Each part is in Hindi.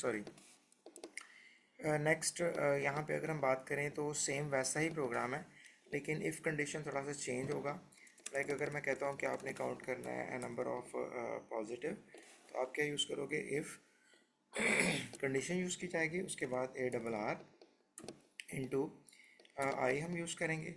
सॉरी नेक्स्ट यहाँ पे अगर हम बात करें तो सेम वैसा ही प्रोग्राम है, लेकिन इफ़ कंडीशन थोड़ा सा चेंज होगा। लाइक अगर मैं कहता हूँ कि आपने काउंट करना है नंबर ऑफ पॉजिटिव, तो आप क्या यूज़ करोगे, इफ़ कंडीशन यूज़ की जाएगी, उसके बाद ए डबल आर इंटू आई हम यूज़ करेंगे।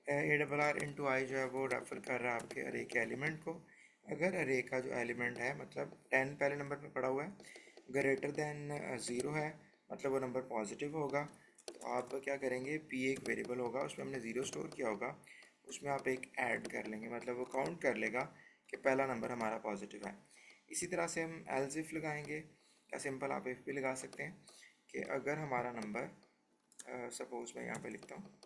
ए डबल आर इंटू आई जो है वो रेफर कर रहा है आपके अरे के एलिमेंट को। अगर अरे का जो एलिमेंट है मतलब 10 पहले नंबर पे पड़ा हुआ है, ग्रेटर देन 0 है, मतलब वो नंबर पॉजिटिव होगा। तो आप क्या करेंगे, पी एक वेरिएबल होगा, उसमें हमने 0 स्टोर किया होगा, उसमें आप एक ऐड कर लेंगे, मतलब वो काउंट कर लेगा कि पहला नंबर हमारा पॉजिटिव है। इसी तरह से हम एल्स इफ लगाएंगे, या सिंपल आप इफ भी लगा सकते हैं कि अगर हमारा नंबर सपोज मैं यहाँ पे लिखता हूँ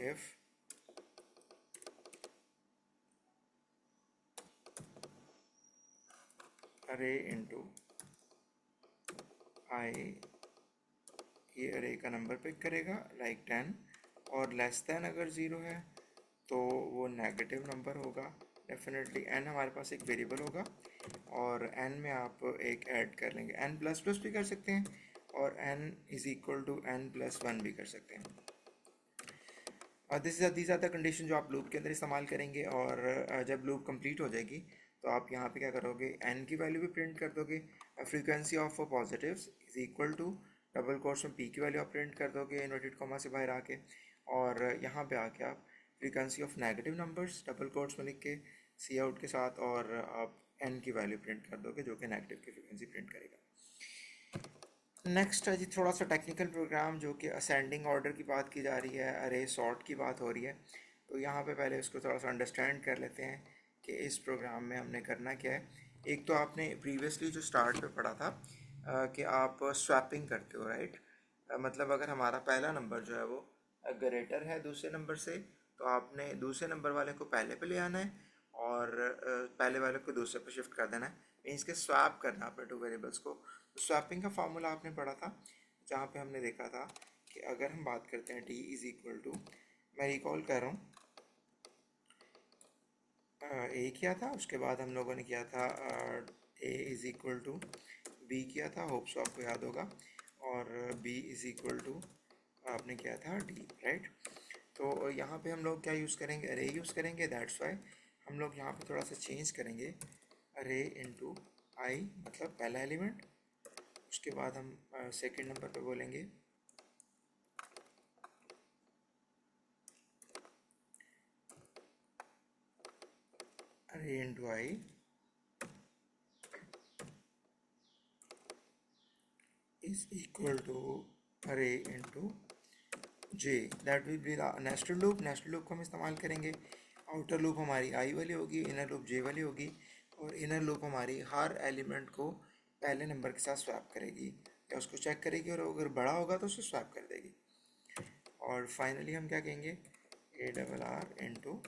इफ अरे इंटू आई, ये अरे का नंबर पिक करेगा लाइक 10, और लेस देन अगर 0 है तो वो नेगेटिव नंबर होगा डेफिनेटली। एन हमारे पास एक वेरिएबल होगा, और एन में आप एक ऐड कर लेंगे, एन प्लस प्लस भी कर सकते हैं, और N is equal to N plus one भी कर सकते हैं। और दीज आर द कंडीशन जो आप लूप के अंदर इस्तेमाल करेंगे। और जब लूप कंप्लीट हो जाएगी तो आप यहाँ पे क्या करोगे, एन की वैल्यू भी प्रिंट कर दोगे, frequency of positives is equal to double quotes में पी की वैल्यू आप प्रिंट कर दोगे इन्वर्टेड कॉमा से बाहर आके, और यहाँ पे आके आप frequency of negative numbers double quotes में लिख के सी आउट के साथ, और आप एन की वैल्यू प्रिंट कर दोगे जो कि नेगेटिव की फ्रीक्वेंसी प्रिंट करेगा। नेक्स्ट है जी थोड़ा सा टेक्निकल प्रोग्राम, जो कि असेंडिंग ऑर्डर की बात की जा रही है, अरे सॉर्ट की बात हो रही है। तो यहाँ पे पहले इसको थोड़ा सा अंडरस्टैंड कर लेते हैं कि इस प्रोग्राम में हमने करना क्या है। एक तो आपने प्रीवियसली जो स्टार्ट पे पढ़ा था कि आप स्वैपिंग करते हो, राइट। मतलब अगर हमारा पहला नंबर जो है वो ग्रेटर है दूसरे नंबर से, तो आपने दूसरे नंबर वाले को पहले पे ले आना है, और पहले वाले को दूसरे पे शिफ्ट कर देना है, मीन्स के स्वैप करना है अपने टू वेरिएबल्स को। तो स्वैपिंग का फार्मूला आपने पढ़ा था, जहाँ पे हमने देखा था कि अगर हम बात करते हैं टी इज़ इक्वल टू, मैं रिकॉल कर रहा हूँ, ए किया था, उसके बाद हम लोगों ने किया था A is equal to B किया था, होप सो आपको याद होगा, और बी इज़ इक्वल टू आपने किया था डी, राइट। तो यहाँ पे हम लोग क्या यूज़ करेंगे, अरे यूज़ करेंगे, दैट्स वाई हम लोग यहाँ पे थोड़ा सा चेंज करेंगे, अरे इंटू आई मतलब पहला एलिमेंट, उसके बाद हम सेकंड नंबर पे बोलेंगे array into i is equal to array into j, that will be nested loop. Nested loop को हम इस्तेमाल करेंगे, आउटर लूप हमारी आई वाली होगी, इनर लूप जे वाली होगी, और इनर लूप हमारी हर एलिमेंट को पहले नंबर के साथ स्वैप करेगी, या उसको चेक करेगी, और अगर बड़ा होगा तो उसको स्वैप कर देगी। और फाइनली हम क्या कहेंगे, A double R into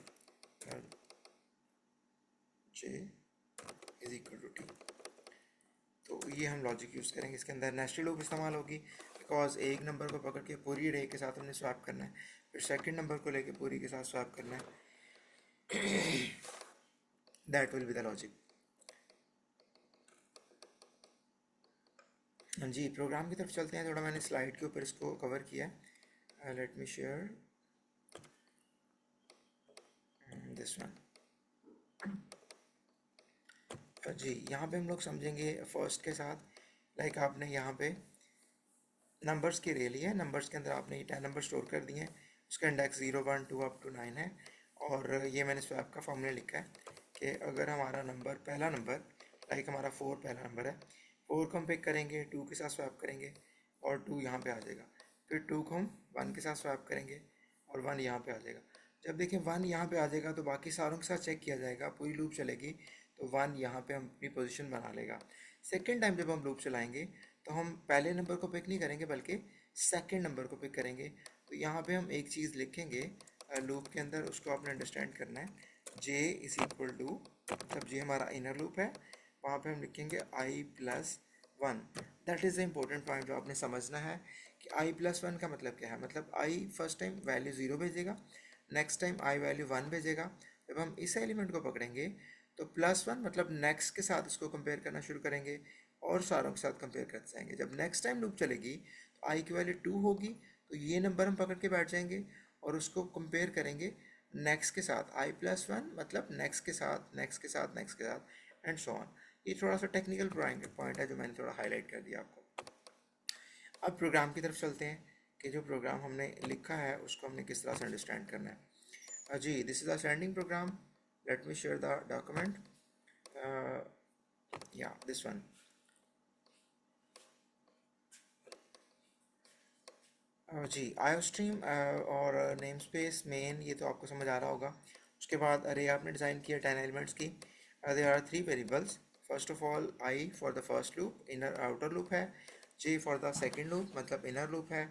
J is equal to T. तो ये हम लॉजिक यूज़ करेंगे, इसके अंदर नेस्टेड लूप इस्तेमाल होगी, बिकॉज एक नंबर को पकड़ के पूरी रे के साथ हमने स्वैप करना है, फिर सेकंड नंबर को लेके पूरी के साथ स्वैप करना है। That will be the logic. हाँ जी, प्रोग्राम की तरफ चलते हैं, थोड़ा मैंने स्लाइड के ऊपर इसको कवर किया है, let me share this one. जी यहाँ पे हम लोग समझेंगे फर्स्ट के साथ, लाइक आपने यहाँ पे नंबर्स की रे ली है, नंबर्स के अंदर आपने ये 10 नंबर स्टोर कर दिए हैं, उसका इंडेक्स 0 1 2 अप टू 9 है, और ये मैंने स्वैप का फॉर्मूला लिखा है कि अगर हमारा नंबर पहला नंबर लाइक हमारा 4 पहला नंबर है, 4 को हम पिक करेंगे, 2 के साथ स्वैप करेंगे, और 2 यहाँ पे आ जाएगा, फिर 2 को हम 1 के साथ स्वैप करेंगे, और 1 यहाँ पे आ जाएगा। जब देखें 1 यहाँ पे आ जाएगा तो बाकी सारों के साथ चेक किया जाएगा, पूरी लूप चलेगी, तो 1 यहाँ पे हम अपनी पोजीशन बना लेगा। सेकेंड टाइम जब हम लूप चलाएंगे तो हम पहले नंबर को पिक नहीं करेंगे बल्कि सेकंड नंबर को पिक करेंगे। तो यहाँ पे हम एक चीज़ लिखेंगे लूप के अंदर, उसको आपने अंडरस्टैंड करना है, जे इज इक्वल टू, मतलब जे हमारा इनर लूप है, वहाँ पे हम लिखेंगे i plus one. That is the important point जो आपने समझना है कि आई प्लस वन का मतलब क्या है। मतलब आई फर्स्ट टाइम वैल्यू ज़ीरो भेजेगा, next time I value one भेजेगा। जब हम इस एलिमेंट को पकड़ेंगे तो +1 मतलब नेक्स्ट के साथ इसको कंपेयर करना शुरू करेंगे और सारों के साथ कंपेयर करते जाएंगे। जब नेक्स्ट टाइम लूप चलेगी तो आई की वैल्यू 2 होगी, तो ये नंबर हम पकड़ के बैठ जाएंगे और उसको कंपेयर करेंगे नेक्स्ट के साथ। i+1 मतलब नेक्स्ट के साथ, नेक्स्ट के साथ, नेक्स्ट के साथ एंड सो ऑन। ये थोड़ा सा टेक्निकल पॉइंट है जो मैंने थोड़ा हाईलाइट कर दिया आपको। अब प्रोग्राम की तरफ चलते हैं कि जो प्रोग्राम हमने लिखा है उसको हमने किस तरह से अंडरस्टैंड करना है। जी, this is a sending program. Let me share the document. या दिस वन। जी, आयो स्ट्रीम और नेम स्पेस मेन, ये तो आपको समझ आ रहा होगा। उसके बाद अरे आपने डिज़ाइन किया 10 एलिमेंट्स की। There are 3 variables. First of all i for the first loop, inner outer loop है। J for the second loop मतलब इनर लूप है।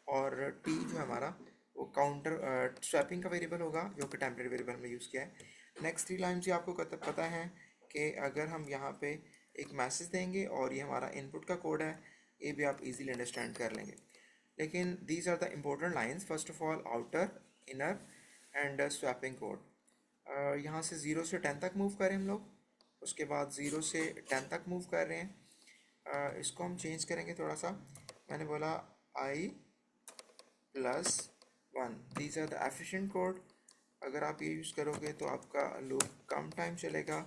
और टी जो है हमारा वो काउंटर स्वैपिंग का वेरिएबल होगा जो कि टेम्पलेट वेरिएबल में यूज़ किया है। नेक्स्ट 3 लाइन से आपको पता है कि अगर हम यहाँ पे एक मैसेज देंगे और ये हमारा इनपुट का कोड है, ये भी आप इजीली अंडरस्टैंड कर लेंगे। लेकिन these are the important lines. First of all outer, inner and swapping code. यहाँ से 0 से 10 तक मूव करें हम लोग। उसके बाद 0 से 10 तक मूव कर रहे हैं। इसको हम चेंज करेंगे थोड़ा सा। मैंने बोला i+1, these are the efficient code. अगर आप ये यूज़ करोगे तो आपका लूप कम टाइम चलेगा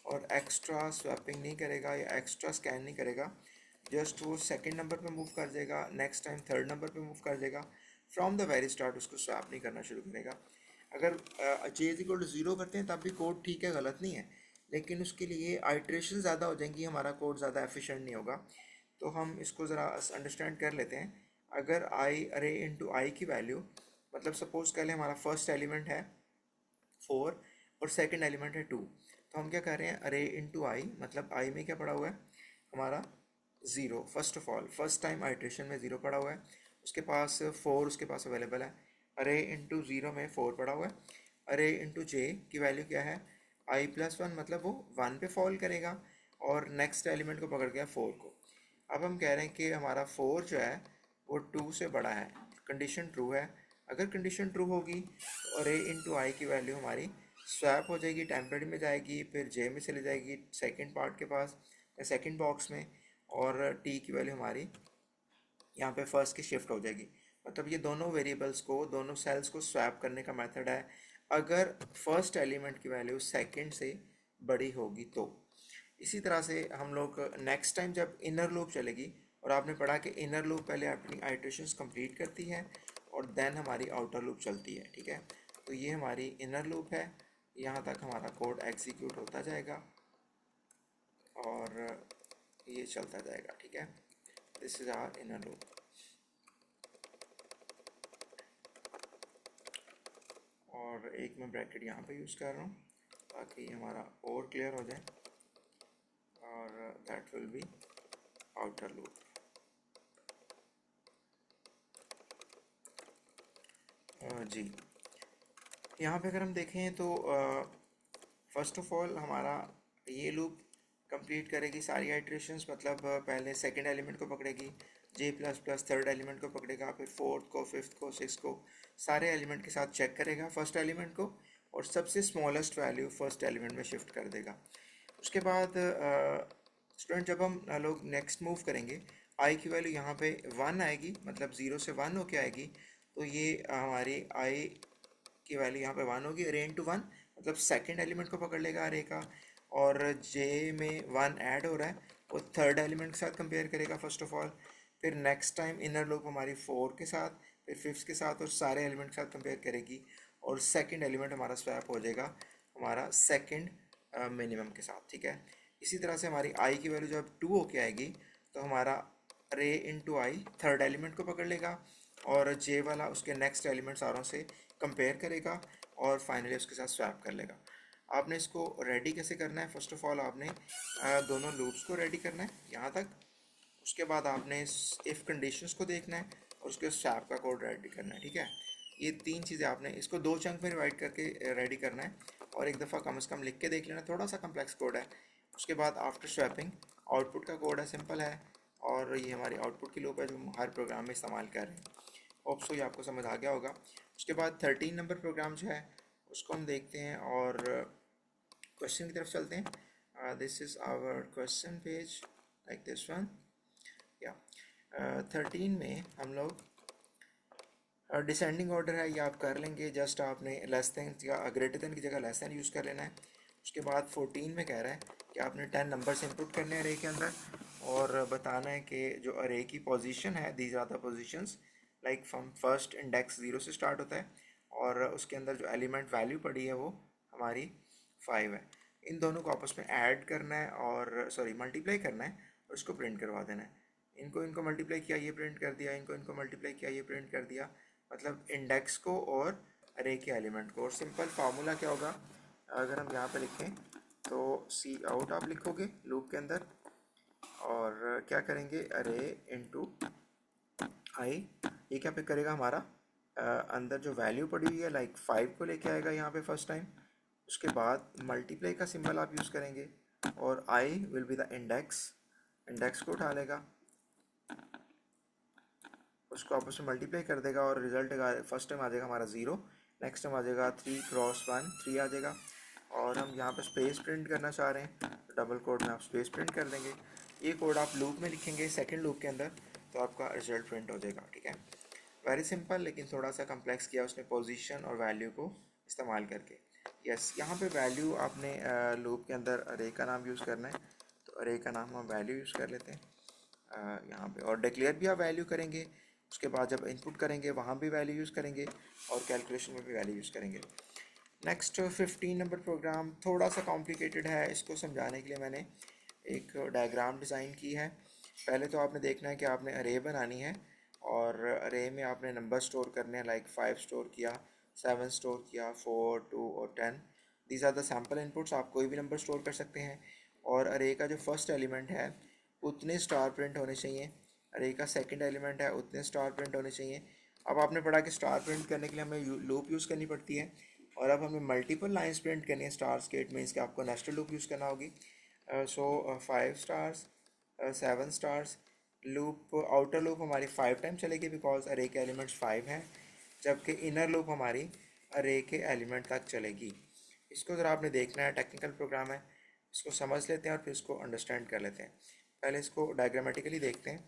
और एक्स्ट्रा स्वैपिंग नहीं करेगा या एक्स्ट्रा स्कैन नहीं करेगा। जस्ट वो सेकंड नंबर पे मूव कर देगा, नेक्स्ट टाइम थर्ड नंबर पे मूव कर देगा। फ्रॉम द वेरी स्टार्ट उसको स्वैप नहीं करना शुरू करेगा। अगर जे इज इक्वल टू 0 करते हैं तब भी कोड ठीक है, गलत नहीं है, लेकिन उसके लिए आइट्रेशन ज़्यादा हो जाएंगी, हमारा कोड ज़्यादा एफिशिएंट नहीं होगा। तो हम इसको ज़रा अंडरस्टैंड कर लेते हैं। अगर आई अरे इंटू आई की वैल्यू, मतलब सपोज कर लें हमारा फर्स्ट एलिमेंट है 4 और सेकंड एलिमेंट है 2, तो हम क्या कर रहे हैं, अरे इंटू आई मतलब आई में क्या पड़ा हुआ है हमारा 0। First of all first time iteration में 0 पड़ा हुआ है, उसके पास 4 उसके पास अवेलेबल है। अरे इंटू 0 में 4 पड़ा हुआ है। अरे इंटू जे की वैल्यू क्या है, i+1 मतलब वो 1 पे फॉल करेगा और नेक्स्ट एलिमेंट को पकड़ गया 4 को। अब हम कह रहे हैं कि हमारा 4 जो है वो 2 से बड़ा है, कंडीशन ट्रू है। अगर कंडीशन ट्रू होगी तो अरे इंटू आई की वैल्यू हमारी स्वैप हो जाएगी, टेम्परेरी में जाएगी, फिर जे में चली जाएगी सेकंड पार्ट के पास या सेकंड बॉक्स में, और टी की वैल्यू हमारी यहाँ पे फर्स्ट की शिफ्ट हो जाएगी। मतलब ये दोनों वेरिएबल्स को, दोनों सेल्स को स्वैप करने का मेथड है अगर फर्स्ट एलिमेंट की वैल्यू सेकंड से बड़ी होगी तो। इसी तरह से हम लोग नेक्स्ट टाइम जब इनर लूप चलेगी, और आपने पढ़ा कि इनर लूप पहले अपनी आइट्रेशंस कंप्लीट करती है और देन हमारी आउटर लूप चलती है, ठीक है। तो ये हमारी इनर लूप है, यहाँ तक हमारा कोड एग्जीक्यूट होता जाएगा और ये चलता जाएगा, ठीक है। This is our inner loop. और एक मैं ब्रैकेट यहाँ पे यूज़ कर रहा हूँ ताकि हमारा और क्लियर हो जाए, और that will be outer loop. जी, यहाँ पे अगर हम देखें तो फर्स्ट ऑफ ऑल हमारा ये लूप कंप्लीट करेगी सारी आइट्रेशंस, मतलब पहले सेकंड एलिमेंट को पकड़ेगी, जे प्लस प्लस थर्ड एलिमेंट को पकड़ेगा, फिर फोर्थ को, फिफ्थ को, सिक्स को, सारे एलिमेंट के साथ चेक करेगा फर्स्ट एलिमेंट को, और सबसे स्मॉलेस्ट वैल्यू फर्स्ट एलिमेंट में शिफ्ट कर देगा। उसके बाद स्टूडेंट जब हम लोग नेक्स्ट मूव करेंगे, आई की वैल्यू यहाँ पे 1 आएगी, मतलब 0 से 1 होके आएगी, तो ये हमारी आई की वैल्यू यहाँ पे 1 होगी। अरे इंटू 1 मतलब सेकंड एलिमेंट को पकड़ लेगा अरे का, और जे में 1 ऐड हो रहा है, वो थर्ड एलिमेंट के साथ कंपेयर करेगा फर्स्ट ऑफ ऑल। फिर नेक्स्ट टाइम इनर लूप हमारी 4 के साथ, फिर फिफ्थ के साथ, और सारे एलिमेंट के साथ कंपेयर करेगी, और सेकंड एलिमेंट हमारा स्वैप हो जाएगा हमारा सेकंड मिनिमम के साथ, ठीक है। इसी तरह से हमारी आई की वैल्यू जब 2 होके आएगी तो हमारा अरे इंटू आई थर्ड एलिमेंट को पकड़ लेगा, और जे वाला उसके नेक्स्ट एलिमेंट सारों से कंपेयर करेगा और फाइनली उसके साथ स्वैप कर लेगा। आपने इसको रेडी कैसे करना है, फर्स्ट ऑफ ऑल आपने दोनों लूप्स को रेडी करना है यहाँ तक। उसके बाद आपने इफ़ कंडीशंस को देखना है और उसके स्वैप का कोड रेडी करना है, ठीक है। ये 3 चीज़ें आपने इसको 2 चंक में डिवाइड करके रेडी करना है, और एक दफ़ा कम से कम लिख के देख लेना, थोड़ा सा कम्प्लेक्स कोड है। उसके बाद आफ्टर स्वैपिंग आउटपुट का कोड है, सिंपल है, और ये हमारी आउटपुट की लूप है जो हम हर प्रोग्राम में इस्तेमाल कर रहे हैं। होप सो ये आपको समझ आ गया होगा। उसके बाद 13 नंबर प्रोग्राम जो है उसको हम देखते हैं, और क्वेश्चन की तरफ चलते हैं. This is our question page like this one. या 13 में हम लोग डिसेंडिंग ऑर्डर है, ये आप कर लेंगे. जस्ट आपने लेस देन या ग्रेटर देन की जगह लेस देन यूज़ कर लेना है. उसके बाद 14 में कह रहा है कि आपने 10 नंबर्स इनपुट करने हैं अरे के अंदर और बताना है कि जो अरे की पोजीशन है, these are the positions like from first index 0 से स्टार्ट होता है और उसके अंदर जो एलिमेंट वैल्यू पड़ी है वो हमारी 5 है. इन दोनों को आपस में ऐड करना है और सॉरी मल्टीप्लाई करना है और उसको प्रिंट करवा देना है. इनको मल्टीप्लाई किया, ये प्रिंट कर दिया, इनको मल्टीप्लाई किया, ये प्रिंट कर दिया. मतलब इंडेक्स को और अरे के एलिमेंट को. और सिंपल फार्मूला क्या होगा अगर हम यहाँ पे लिखें तो सी आउट आप लिखोगे लूप के अंदर और क्या करेंगे अरे इनटू आई. ये क्या पे करेगा हमारा अंदर जो वैल्यू पड़ी हुई है लाइक 5 को लेके आएगा यहाँ पे फर्स्ट टाइम. उसके बाद मल्टीप्लाई का सिंबल आप यूज़ करेंगे और I will be the index को उठा लेगा, उसको आपस में मल्टीप्लाई कर देगा और रिजल्ट फर्स्ट टाइम आ जाएगा हमारा 0. नेक्स्ट टाइम आ जाएगा 3 क्रॉस 1 3 आ जाएगा. और हम यहाँ पे स्पेस प्रिंट करना चाह रहे हैं तो डबल कोड में आप स्पेस प्रिंट कर देंगे. ये कोड आप लूप में लिखेंगे सेकंड लूप के अंदर तो आपका रिजल्ट प्रिंट हो जाएगा. ठीक है, वेरी सिंपल, लेकिन थोड़ा सा कम्प्लेक्स किया उसने पोजीशन और वैल्यू को इस्तेमाल करके. यस, यहाँ पे वैल्यू आपने लूप के अंदर अरे का नाम यूज़ करना है तो अरे का नाम हम वैल्यू यूज़ कर लेते हैं यहाँ पे. और डिक्लेयर भी आप वैल्यू करेंगे, उसके बाद जब इनपुट करेंगे वहाँ भी वैल्यू यूज़ करेंगे और कैलकुलेशन में भी वैल्यू यूज़ करेंगे. नेक्स्ट 15 नंबर प्रोग्राम थोड़ा सा कॉम्प्लिकेटेड है. इसको समझाने के लिए मैंने एक डायग्राम डिज़ाइन की है. पहले तो आपने देखना है कि आपने अरे बनानी है और अरे में आपने नंबर स्टोर करने हैं लाइक 5 स्टोर किया, 7 स्टोर किया, 4 2 और 10. These are the sample inputs. आप कोई भी नंबर स्टोर कर सकते हैं और अरे का जो फर्स्ट एलिमेंट है उतने स्टार प्रिंट होने चाहिए. अरे का सेकंड एलिमेंट है उतने स्टार प्रिंट होने चाहिए. अब आपने पढ़ा कि स्टार प्रिंट करने के लिए हमें लूप यूज़ करनी पड़ती है और अब हमें मल्टीपल लाइंस प्रिंट करनी है स्टार्स के. इट मीन्स कि आपको नेस्टेड लूप यूज़ करना होगी. सो 5 stars, 7 stars. Loop outer loop हमारी 5 टाइम चलेगी बिकॉज अरे के एलिमेंट्स 5 हैं, जबकि इनर लूप हमारी अरे के एलिमेंट तक चलेगी. इसको ज़रा आपने देखना है, टेक्निकल प्रोग्राम है, इसको समझ लेते हैं और फिर इसको अंडरस्टैंड कर लेते हैं. पहले इसको डायग्रामेटिकली देखते हैं.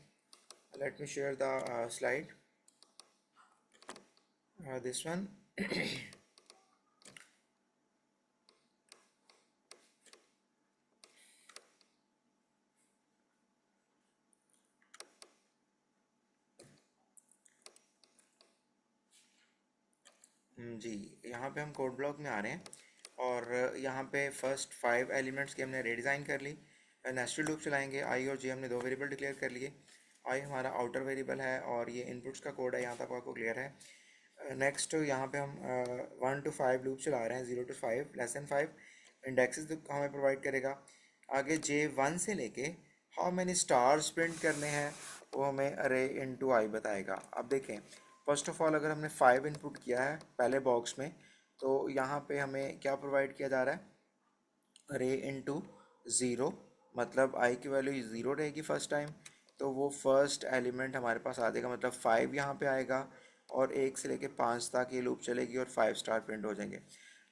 Let me share the slide this one. जी, यहाँ पे हम कोड ब्लॉक में आ रहे हैं और यहाँ पे फर्स्ट 5 एलिमेंट्स की हमने रीडिज़ाइन कर ली. नेस्टेड लूप चलाएंगे. आई और जे हमने 2 वेरिएबल डिक्लेयर कर लिए. आई हमारा आउटर वेरिएबल है और ये इनपुट्स का कोड है. यहाँ तक आपको क्लियर है. नेक्स्ट यहाँ पे हम 1 to 5 लूप चला रहे हैं, 0 to 5 लेस दैन 5. इंडेक्सेस हमें प्रोवाइड करेगा. आगे J1 से लेके हाउ मैनी स्टार्स प्रिंट करने हैं वो हमें अरे इनटू आई बताएगा. अब देखें, फर्स्ट ऑफ ऑल अगर हमने 5 इनपुट किया है पहले बॉक्स में तो यहाँ पे हमें क्या प्रोवाइड किया जा रहा है अरे इनटू 0. मतलब आई की वैल्यू 0 रहेगी फर्स्ट टाइम तो वो फर्स्ट एलिमेंट हमारे पास आ जाएगा. मतलब 5 यहाँ पे आएगा और 1 से लेके 5 तक ये लूप चलेगी और 5 स्टार प्रिंट हो जाएंगे.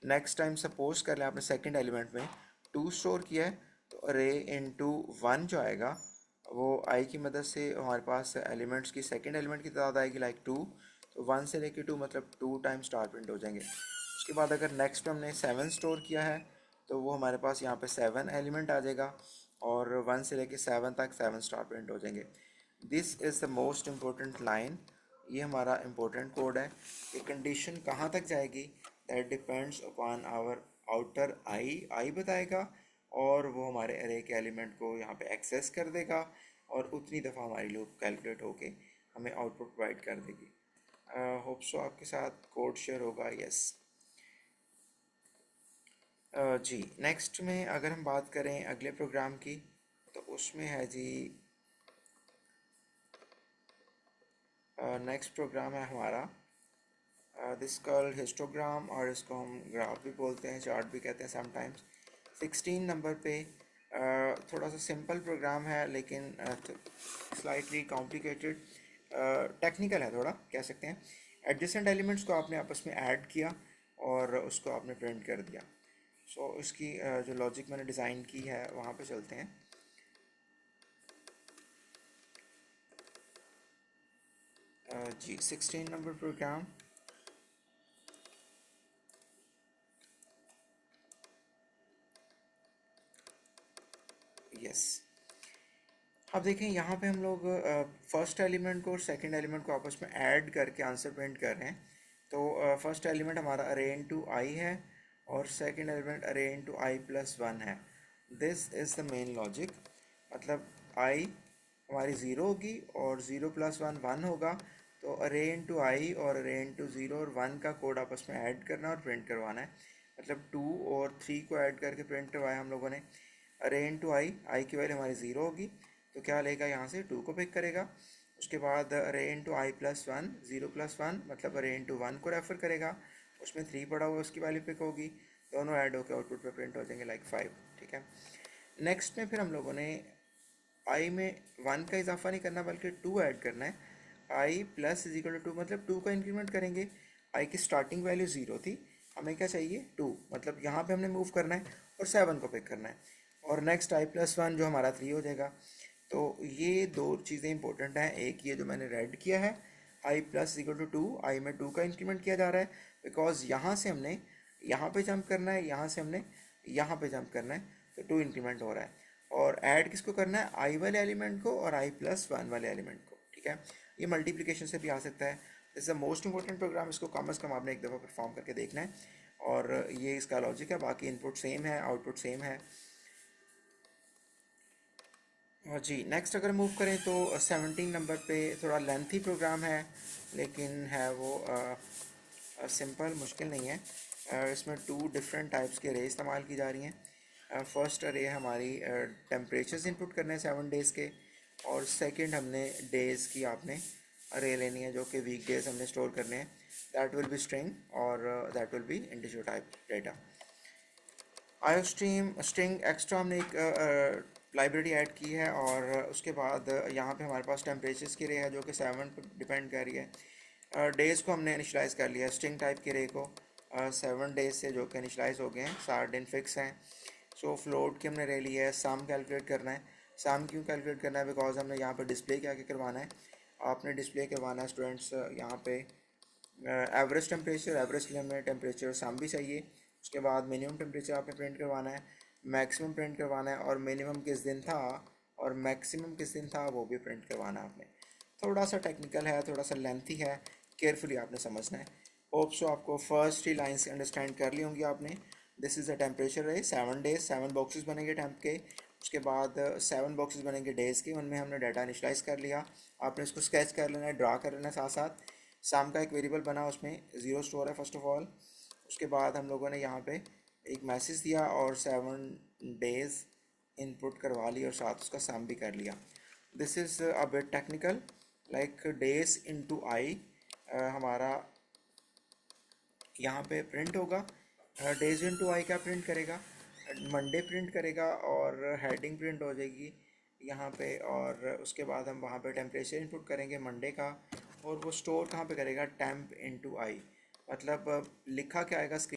नेक्स्ट टाइम सपोज कर लें आपने सेकंड एलिमेंट में 2 स्टोर किया है तो अरे इनटू 1 जो आएगा वो आई की मदद से हमारे पास एलिमेंट्स की सेकंड एलिमेंट की तादाद आएगी लाइक 2. तो 1 से लेके 2 मतलब 2 टाइम स्टार प्रिंट हो जाएंगे. उसके बाद अगर नेक्स्ट हमने 7 स्टोर किया है तो वो हमारे पास यहाँ पे 7 एलिमेंट आ जाएगा और 1 से लेके 7 तक 7 स्टार प्रिंट हो जाएंगे. This is the most important line. ये हमारा इम्पोर्टेंट कोड है. ये कंडीशन कहाँ तक जाएगी that depends upon our outer i बताएगा और वो हमारे अरे के एलिमेंट को यहाँ पे एक्सेस कर देगा और उतनी दफ़ा हमारी लूप कैलकुलेट होके हमें आउटपुट प्रोवाइड कर देगी. होप सो आपके साथ कोड शेयर होगा. यस जी. नेक्स्ट में अगर हम बात करें अगले प्रोग्राम की तो उसमें है जी नेक्स्ट प्रोग्राम है हमारा दिस कॉल्ड हिस्टोग्राम और इसको हम ग्राफ भी बोलते हैं, चार्ट भी कहते हैं समटाइम्स. 16 नंबर पे थोड़ा सा सिंपल प्रोग्राम है लेकिन स्लाइटली कॉम्प्लिकेटेड टेक्निकल है थोड़ा कह सकते हैं. एडजेसेंट एलिमेंट्स को आपने आपस में ऐड किया और उसको आपने प्रिंट कर दिया. सो इसकी जो लॉजिक मैंने डिज़ाइन की है वहाँ पे चलते हैं। जी 16 नंबर प्रोग्राम। यस, अब देखें यहाँ पे हम लोग फर्स्ट एलिमेंट को और सेकंड एलिमेंट को आपस में ऐड करके आंसर प्रिंट कर रहे हैं। तो फर्स्ट एलिमेंट हमारा अरे इनटू आई है और सेकंड एलिमेंट अरे इनटू आई प्लस वन है। This is the main logic. मतलब आई हमारी ज़ीरो होगी और ज़ीरो प्लस वन वन होगा, तो अरे इनटू आई और अरे इनटू ज़ीरो और वन का कोड आपस में ऐड करना और प्रिंट करवाना है। मतलब टू और थ्री को ऐड करके प्रिंट करवाया हम लोगों ने। अरे इनटू आई की वैल्यू हमारी ज़ीरो होगी, तो क्या लेगा यहाँ से टू को पिक करेगा। उसके बाद array into i plus one, zero plus one मतलब अरे इंटू वन को रेफ़र करेगा, उसमें थ्री पड़ा हुआ उसकी वैल्यू पिक होगी, दोनों ऐड होकर आउटपुट पे प्रिंट हो जाएंगे लाइक फाइव। ठीक है, नेक्स्ट में फिर हम लोगों ने आई में वन का इजाफा नहीं करना बल्कि टू ऐड करना है। I plus is equal to two, मतलब टू का इंक्रीमेंट करेंगे। आई की स्टार्टिंग वैल्यू ज़ीरो थी, हमें क्या चाहिए टू, मतलब यहाँ पे हमने मूव करना है और सेवन को पिक करना है। और नेक्स्ट आई प्लस वन जो हमारा थ्री हो जाएगा। तो ये दो चीज़ें इंपॉर्टेंट हैं। एक ये जो मैंने रेड किया है i plus equal to to, आई में टू का इंक्रीमेंट किया जा रहा है बिकॉज यहाँ से हमने यहाँ पे जंप करना है, यहाँ से हमने यहाँ पे जंप करना है, तो टू इंक्रीमेंट हो रहा है। और ऐड किसको करना है, आई वाले एलिमेंट को और आई प्लस वन वाले एलिमेंट को। ठीक है, ये मल्टीप्लिकेशन से भी आ सकता है। This is the most important program, इसको कम अज़ कम आपने एक दफ़ा परफॉर्म करके देखना है। और ये इसका लॉजिक है, बाकी इनपुट सेम है, आउटपुट सेम है। हाँ जी, नेक्स्ट अगर मूव करें तो 17 नंबर पे थोड़ा लेंथी प्रोग्राम है, लेकिन है वो सिंपल, मुश्किल नहीं है। इसमें टू डिफरेंट टाइप्स के अरे इस्तेमाल की जा रही हैं। फर्स्ट अरे हमारी टेम्परेचर्स इनपुट करने हैं 7 डेज़ के, और सेकंड हमने डेज़ की आपने अरे लेनी है जो कि वीक डेज़ हमने स्टोर करने हैं। दैट विल बी स्ट्रिंग और that will B integer type data. आयो स्ट्रिंग एक्स्ट्रा हमने एक लाइब्रेरी ऐड की है, और उसके बाद यहाँ पे हमारे पास टेम्परेचर्स की रे है जो कि 7 पर डिपेंड कर रही है। डेज़ को हमने इनिशलाइज़ कर लिया स्ट्रिंग टाइप के रे को 7 डेज़ से, जो कि इनिशलाइज़ हो गए हैं, 7 दिन फिक्स हैं। सो फ्लोट की हमने रे ली है, सम कैलकुलेट करना है। सम क्यों कैलकुलेट करना है, बिकॉज हमने यहाँ पर डिस्प्ले क्या क्या करवाना है, आपने डिस्प्ले करवाना है स्टूडेंट्स यहाँ पे एवरेज टेम्परेचर, एवरेज के लिए हमें टेम्परेचर सम भी चाहिए। उसके बाद मिनिमम टेम्परेचर आपने प्रिंट करवाना है, मैक्सिमम प्रिंट करवाना है, और मिनिमम किस दिन था और मैक्सिमम किस दिन था वो भी प्रिंट करवाना है आपने। थोड़ा सा टेक्निकल है, थोड़ा सा लेंथी है, केयरफुली आपने समझना है। होप सो आपको फर्स्ट ही लाइन से अंडरस्टैंड कर ली होंगी आपने। दिस इज़ द टेम्परेचर है, 7 डेज, 7 बॉक्सेस बनेंगे टेम्प के। उसके बाद 7 बॉक्सेस बनेंगे डेज़ के, उनमें हमने डाटा इनिशलाइज कर लिया। आपने इसको स्केच कर लेना है, ड्रा कर लेना है साथ साथ। शाम का एक वेरिएबल बना, उसमें ज़ीरो स्टोर है फर्स्ट ऑफ ऑल। उसके बाद हम लोगों ने यहाँ पे एक मैसेज दिया और 7 डेज़ इनपुट करवा ली और साथ उसका सम भी कर लिया। This is a bit technical, like days into I हमारा यहाँ पे प्रिंट होगा। डेज इनटू आई क्या प्रिंट करेगा, मंडे प्रिंट करेगा, और हेडिंग प्रिंट हो जाएगी यहाँ पे। और उसके बाद हम वहाँ पे टेम्परेचर इनपुट करेंगे मंडे का, और वो स्टोर कहाँ पे करेगा, टेम्प इनटू आई। मतलब लिखा क्या आएगा स्क्रीन